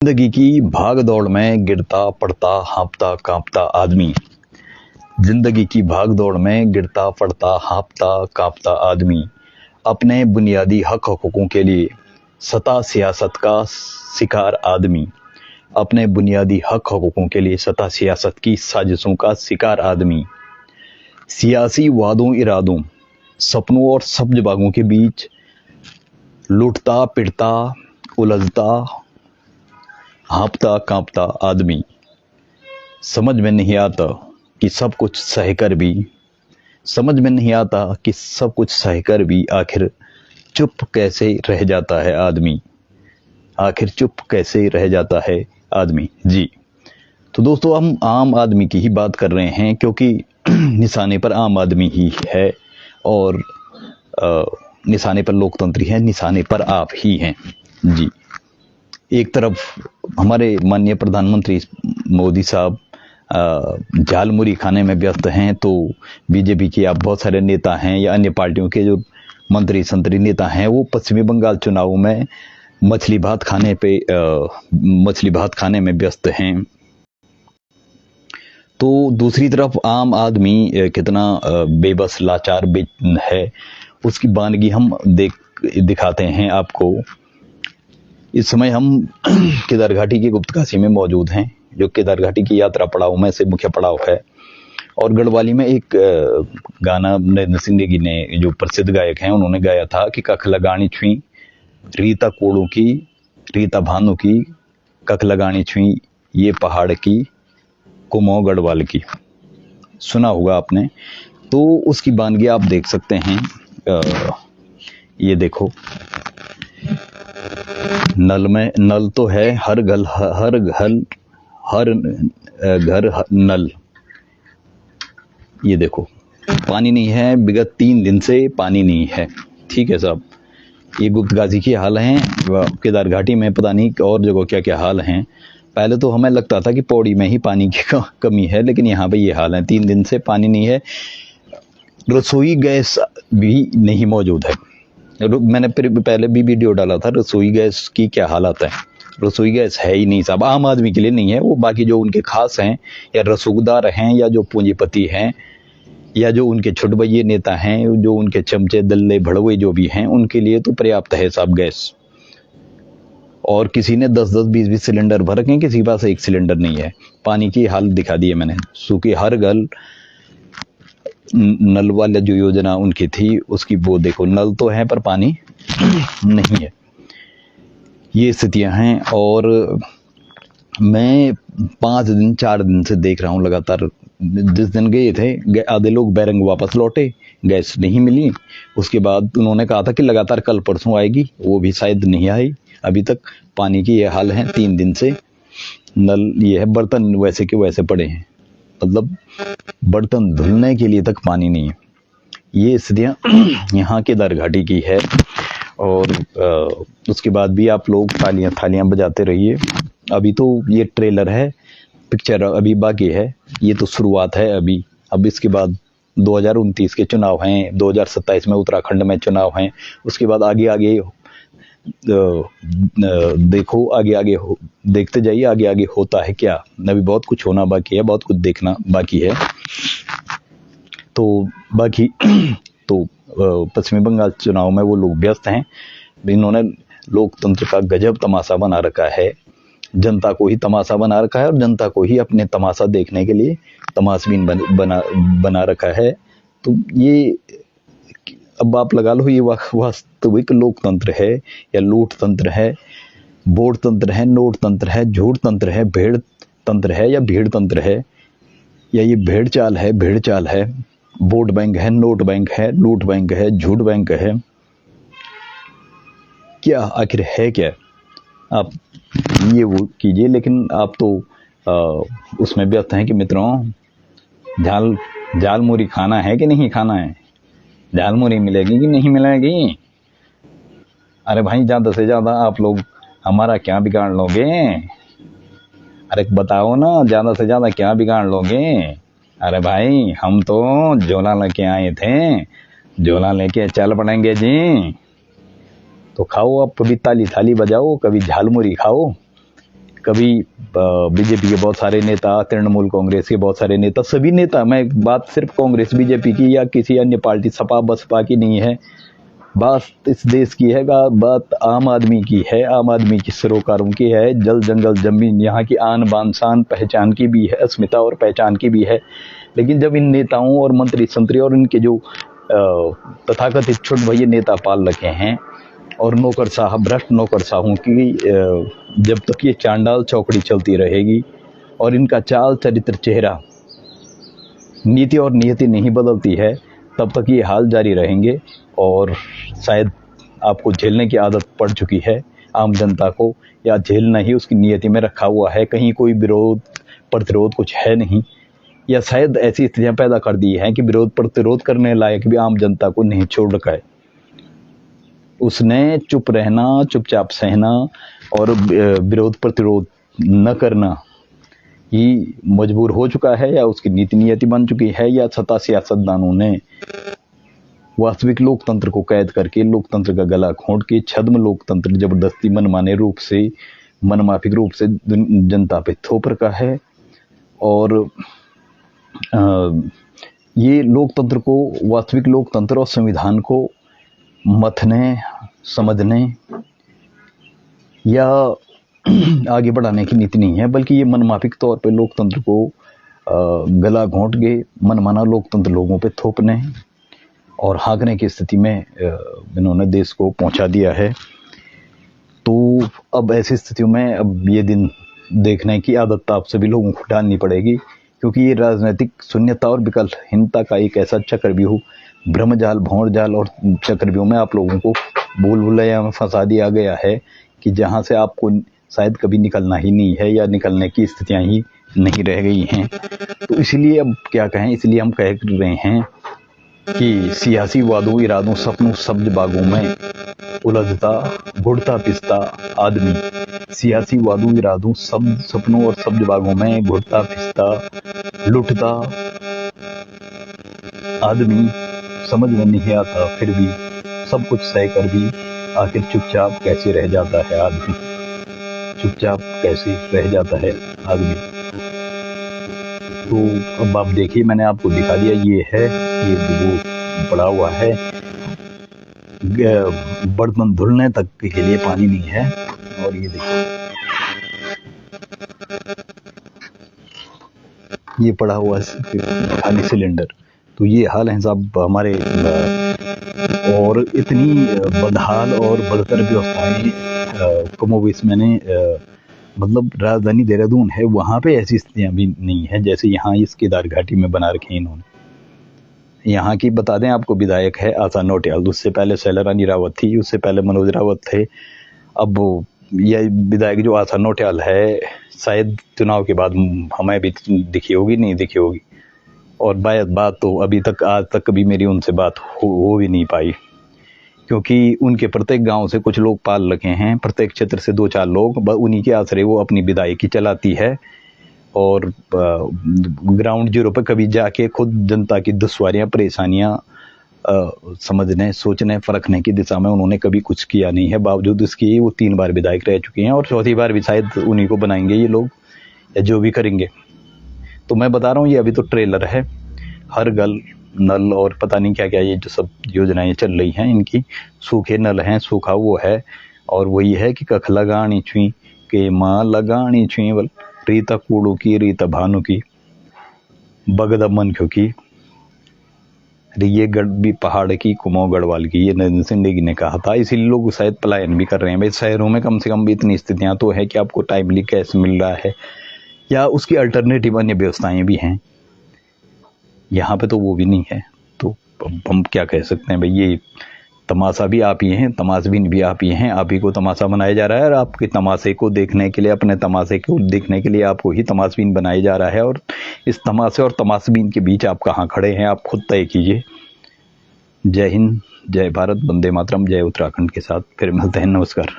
जिंदगी की भाग दौड़ में गिरता पड़ता हाँफता कांपता आदमी। जिंदगी की भाग दौड़ में गिरता पड़ता हाँफता कांपता आदमी अपने बुनियादी हक हकूकों के लिए सता सियासत का शिकार आदमी। अपने बुनियादी हक हकूकों के लिए सता सियासत की साजिशों का शिकार आदमी। सियासी वादों इरादों सपनों और सब्ज बागों के बीच लुटता पिटता उलझता हाँफता कांपता आदमी। समझ में नहीं आता कि सब कुछ सहकर भी आखिर चुप कैसे रह जाता है आदमी। आखिर चुप कैसे रह जाता है आदमी। जी तो दोस्तों, हम आम आदमी की ही बात कर रहे हैं क्योंकि निशाने पर आम आदमी ही है और निशाने पर लोकतंत्र ही है, निशाने पर आप ही हैं। जी, एक तरफ हमारे माननीय प्रधानमंत्री मोदी साहब झालमुरी खाने में व्यस्त हैं, तो बीजेपी के आप बहुत सारे नेता हैं या अन्य पार्टियों के जो मंत्री संतरी नेता हैं वो पश्चिमी बंगाल चुनाव में मछली भात खाने में व्यस्त हैं। तो दूसरी तरफ आम आदमी कितना बेबस लाचार है उसकी वानगी हम दिखाते हैं आपको। इस समय हम केदार घाटी की गुप्तकाशी में मौजूद हैं, जो केदार घाटी की यात्रा पड़ाव में से मुख्य पड़ाव है। और गढ़वाली में एक गाना नरेंद्र सिंह नेगी ने, जो प्रसिद्ध गायक हैं, उन्होंने गाया था कि कख लगानी छुई रीता कोड़ों की रीता भानु की, कख लगानी छुई ये पहाड़ की कुमो गढ़वाल की। सुना होगा आपने। तो उसकी वानगी आप देख सकते हैं। ये देखो, नल तो है हर घर नल। ये देखो, पानी नहीं है, विगत 3 दिन से पानी नहीं है। ठीक है साहब, ये गुप्तकाशी की हाल हैं। केदार घाटी में पता नहीं और जगह क्या क्या हाल हैं। पहले तो हमें लगता था कि पौड़ी में ही पानी की कमी है, लेकिन यहाँ पे ये हाल है, 3 दिन से पानी नहीं है। रसोई गैस भी नहीं मौजूद है। मैंने पहले भी वीडियो डाला था रसोई गैस की क्या हालत है। रसोई गैस है ही नहीं साहब, आम आदमी के लिए नहीं है वो, बाकी जो उनके खास हैं या रसूखदार हैं या जो पूंजीपति हैं या जो उनके छुटभइये नेता हैं, जो उनके चमचे दल्ले भड़वे जो भी हैं, उनके लिए तो पर्याप्त है साहब गैस। और किसी ने 10-10 20-20 सिलेंडर भर रखे हैं, किसी के पास 1 सिलेंडर नहीं है। पानी की हालत दिखा दी है मैंने। सूखी हर घर नल वाला जो योजना उनकी थी उसकी वो देखो, नल तो है पर पानी नहीं है। ये स्थितियां हैं। और मैं 4 दिन से देख रहा हूं लगातार। जिस दिन गए थे आधे लोग बैरंग वापस लौटे, गैस नहीं मिली। उसके बाद उन्होंने कहा था कि लगातार कल परसों आएगी, वो भी शायद नहीं आई अभी तक। पानी की ये हाल है 3 दिन से। नल ये है, बर्तन वैसे के वैसे पड़े हैं, मतलब बर्तन धुलने के लिए तक पानी नहीं है। ये स्थितियाँ यहाँ केदार घाटी की है। और उसके बाद भी आप लोग थालियां बजाते रहिए। अभी तो ये ट्रेलर है, पिक्चर अभी बाकी है, ये तो शुरुआत है अभी। अब इसके बाद 2029 के चुनाव हैं, 2027 में उत्तराखंड में चुनाव हैं। उसके बाद आगे देखो, आगे देखते जाइए आगे होता है क्या। अभी बहुत कुछ होना बाकी है, बहुत कुछ देखना बाकी है। तो बाकी तो पश्चिमी बंगाल चुनाव में वो लोग व्यस्त हैं। इन्होंने लोकतंत्र का गजब तमाशा बना रखा है, जनता को ही तमाशा बना रखा है और जनता को ही अपने तमाशा देखने के लिए तमाशबीन बना रखा है। तो ये अब आप लगा लो, ये वास्तविक लोकतंत्र है या लूट तंत्र है, वोट तंत्र है, नोट तंत्र है, झूठ तंत्र है, भेड़ तंत्र है या भीड़ तंत्र है, या ये भेड़ चाल है। वोट बैंक है, नोट बैंक है, लूट बैंक है, झूठ बैंक है, क्या आखिर है क्या। आप ये वो कीजिए। लेकिन आप तो उसमें व्यस्त हैं कि मित्रों झालमुरी खाना है कि नहीं खाना है, झालमुरी मिलेगी कि नहीं मिलेगी। अरे भाई, ज़्यादा से ज़्यादा आप लोग हमारा क्या बिगाड़ लोगे। अरे बताओ ना, ज़्यादा से ज़्यादा क्या बिगाड़ लोगे। अरे भाई, हम तो झोला लेके आए थे, झोला लेके चल पड़ेंगे जी। तो खाओ, आप कभी ताली थाली बजाओ, कभी झालमुरी खाओ, कभी बीजेपी के बहुत सारे नेता, तृणमूल कांग्रेस के बहुत सारे नेता, सभी नेता, मैं बात सिर्फ कांग्रेस बीजेपी की या किसी अन्य पार्टी सपा बसपा की नहीं है, बात इस देश की है, बात आम आदमी की है, आम आदमी की सरोकारों की है। जल जंगल जमीन यहाँ की आन बान शान पहचान की भी है, अस्मिता और पहचान की भी है। लेकिन जब इन नेताओं और मंत्री संतरी और इनके जो तथाकथित छोट भैया नेता पाल रखे हैं और नौकरशाह, भ्रष्ट नौकरशाहों की जब तक ये चांडाल चौकड़ी चलती रहेगी और इनका चाल चरित्र चेहरा नीति और नियति नहीं बदलती है, तब तक ये हाल जारी रहेंगे। और शायद आपको झेलने की आदत पड़ चुकी है आम जनता को, या झेलना ही उसकी नियति में रखा हुआ है, कहीं कोई विरोध प्रतिरोध कुछ है नहीं, या शायद ऐसी स्थितियां पैदा कर दी हैं कि विरोध प्रतिरोध करने लायक भी आम जनता को नहीं छोड़ रखा है। उसने चुप रहना, चुपचाप सहना और विरोध प्रतिरोध न करना ही मजबूर हो चुका है, या उसकी नीति नियति बन चुकी है, या सत्ता सियासतदानों ने वास्तविक लोकतंत्र को कैद करके, लोकतंत्र का गला घोंट के छद्म लोकतंत्र जबरदस्ती मनमाने रूप से, मनमाफिक रूप से जनता पे थोप रखा है। और ये लोकतंत्र को, वास्तविक लोकतंत्र और संविधान को मथने, समझने या आगे बढ़ाने की नीति नहीं है, बल्कि ये मनमाफिक तौर पे लोकतंत्र को गला घोंट के मनमाना लोकतंत्र लोगों पे थोपने और हाँकने की स्थिति में इन्होंने देश को पहुंचा दिया है। तो अब ऐसी स्थितियों में अब ये दिन देखने की आदत आप सभी लोगों को डालनी पड़ेगी, क्योंकि ये राजनीतिक शून्यता और विकलहीनता का एक ऐसा चक्रव्यूह, भ्रमजाल, भंवरजाल और चक्रव्यूह में आप लोगों को भूल भुलैया में फंसा दिया गया है कि जहाँ से आपको शायद कभी निकलना ही नहीं है, या निकलने की स्थितियाँ ही नहीं रह गई हैं। तो इसलिए अब क्या कहें, इसलिए हम कह रहे हैं कि सियासी वादों, इरादों, सपनों, शब्द बागों में उलझता, घुड़ता पिसता आदमी, सियासी वादों, इरादों, शब्द, सपनों और शब्द बागों में घुड़ता पिसता लुटता आदमी समझ में नहीं आता, फिर भी सब कुछ सह कर भी आखिर चुपचाप कैसे रह जाता है आदमी, चुपचाप कैसे रह जाता है आदमी। तो अब आप देखिए, मैंने आपको दिखा दिया, ये है, ये वो पड़ा हुआ है, बर्तन धुलने तक के लिए पानी नहीं है। और ये देखिए, ये पड़ा हुआ खाली सिलेंडर। तो ये हाल है साहब हमारे, और इतनी बदहाल और बदतर व्यवस्थाएं कमोबेश मैंने मतलब राजधानी देहरादून है, वहाँ पे ऐसी स्थितियाँ भी नहीं है जैसे यहाँ इस केदार घाटी में बना रखी है इन्होंने। यहाँ की बता दें आपको, विधायक है आशा नोटियाल, उससे पहले शैलरानी रावत थी, उससे पहले मनोज रावत थे। अब यह विधायक जो आशा नोटियाल है, शायद चुनाव के बाद हमें भी दिखी होगी, नहीं दिखी होगी, और बात तो अभी तक, आज तक कभी मेरी उनसे बात हो भी नहीं पाई, क्योंकि उनके प्रत्येक गांव से कुछ लोग पाल रखे हैं, प्रत्येक क्षेत्र से 2-4 लोग, उन्हीं के आश्रय वो अपनी विधायकी चलाती है। और ग्राउंड जीरो पर कभी जाके खुद जनता की दुश्वारियाँ, परेशानियाँ समझने, सोचने, परखने की दिशा में उन्होंने कभी कुछ किया नहीं है। बावजूद इसकी वो 3 बार विधायक रह चुके हैं, और चौथी बार भी शायद उन्हीं को बनाएंगे ये लोग, या जो भी करेंगे। तो मैं बता रहा हूँ, ये अभी तो ट्रेलर है। हर घर नल और पता नहीं क्या क्या ये जो सब योजनाएं चल रही हैं, इनकी सूखे नल हैं, सूखा वो है, और वही है कि कख लगानी छुई के माँ लगानी छुई बल, रीता कूड़ू की, रीता भानु की, बगदा मन क्योंकि ये गढ़ भी पहाड़ की, कुमाऊं गढ़वाल की, ये नरेंद्र सिंह नेगी ने कहा था। इसीलिए लोग शायद पलायन भी कर रहे हैं। भाई शहरों में कम से कम भी इतनी स्थितियाँ तो है कि आपको टाइमली कैश मिल रहा है, या उसकी अल्टरनेटिव अन्य व्यवस्थाएं भी हैं। यहाँ पे तो वो भी नहीं है। तो हम क्या कह सकते हैं भाई, ये तमाशा भी आप ही हैं, तमाशबीन भी आप ही हैं, आप ही को तमाशा बनाया जा रहा है, और आपके तमाशे को देखने के लिए, अपने तमाशे को देखने के लिए आपको ही तमाशबीन बनाया जा रहा है। और इस तमाशे और तमाशबीन के बीच आप कहाँ खड़े हैं, आप खुद तय कीजिए। जय हिंद, जय भारत, वंदे मातरम, जय उत्तराखंड के साथ फिर मिलते हैं। नमस्कार।